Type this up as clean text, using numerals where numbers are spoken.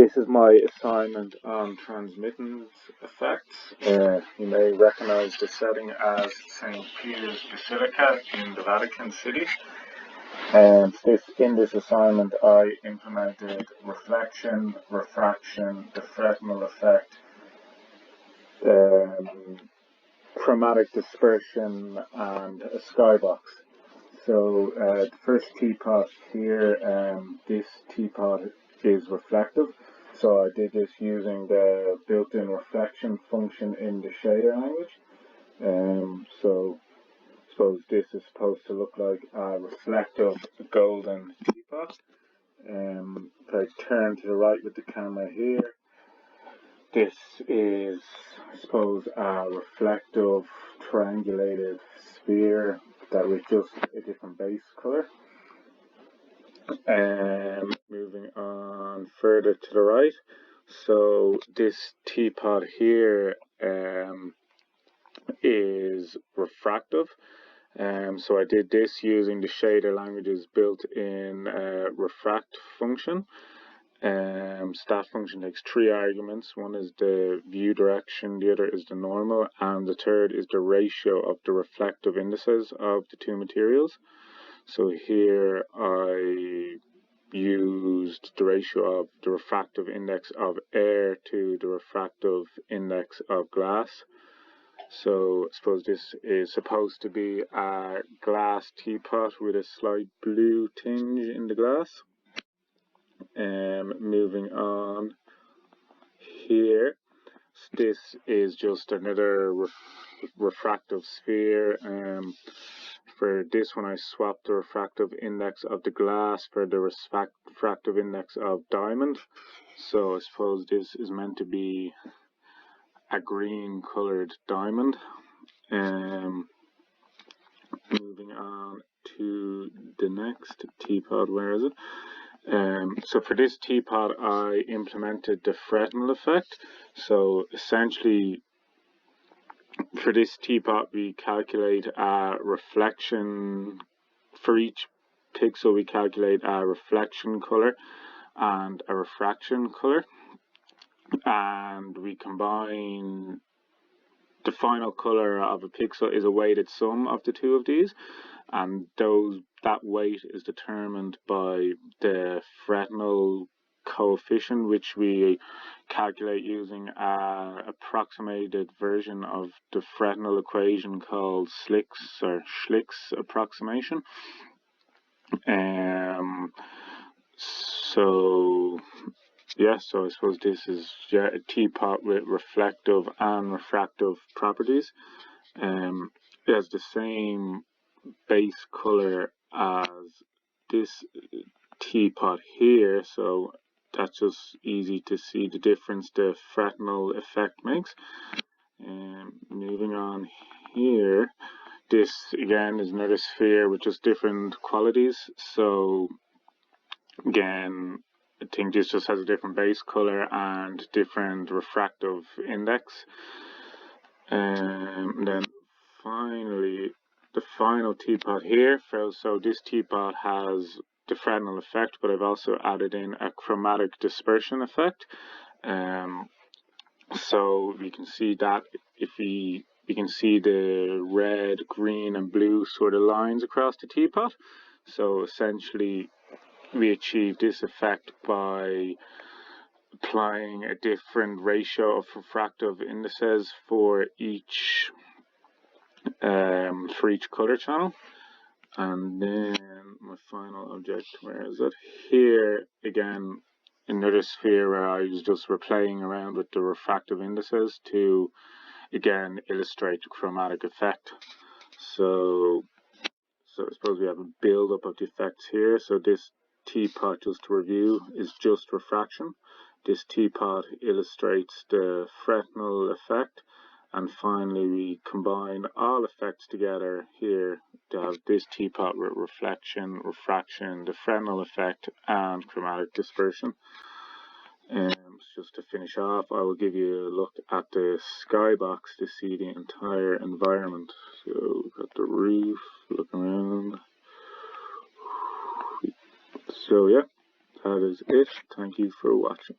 This is my assignment on transmittance effects. You may recognize the setting as St. Peter's Basilica in the Vatican City. And in this assignment I implemented reflection, refraction, the Fresnel effect, chromatic dispersion, and a skybox. So the first teapot here, this teapot is reflective. So I did this using the built-in reflection function in the shader language. So I suppose this is supposed to look like a reflective golden teapot. If I turn to the right with the camera here, this is, I suppose, a reflective triangulated sphere that with just a different base color. Moving on further to the right, so this teapot here is refractive. So I did this using the shader language's built-in refract function. That function takes three arguments. One is the view direction, the other is the normal, and the third is the ratio of the reflective indices of the two materials. So here I used the ratio of the refractive index of air to the refractive index of glass. So I suppose this is supposed to be a glass teapot with a slight blue tinge in the glass. Moving on here, this is just another refractive sphere. For this one I swapped the refractive index of the glass for the refractive index of diamond. So I suppose this is meant to be a green colored diamond. Moving on to the next teapot, where is it? So for this teapot I implemented the Fresnel effect. So essentially for this teapot we calculate a reflection. For each pixel we calculate a reflection color and a refraction color, and we combine the final color of a pixel is a weighted sum of the two of these, and that weight is determined by the Fresnel coefficient, which we calculate using an approximated version of the Fresnel equation called Schlick's approximation. So I suppose this is a teapot with reflective and refractive properties. It has the same base color as this teapot here, so that's just easy to see the difference the Fresnel effect makes. Moving on here, this again is another sphere with just different qualities. So again, I think this just has a different base color and different refractive index. And then finally, the final teapot here. So this teapot has the Fresnel effect, but I've also added in a chromatic dispersion effect. So we can see that if we can see the red, green, and blue sort of lines across the teapot. So essentially, we achieve this effect by applying a different ratio of refractive indices for each color channel. And then my final object, where is it? Here again, another sphere where I was just playing around with the refractive indices to again illustrate the chromatic effect. So I suppose we have a build up of the effects here. So this teapot, just to review, is just refraction. This teapot illustrates the Fresnel effect, and finally we combine all effects together here to have this teapot with reflection, refraction, the Fresnel effect, and chromatic dispersion. Just to finish off, I will give you a look at the skybox to see the entire environment. So we've got the roof, looking around. So yeah, that is it. Thank you for watching.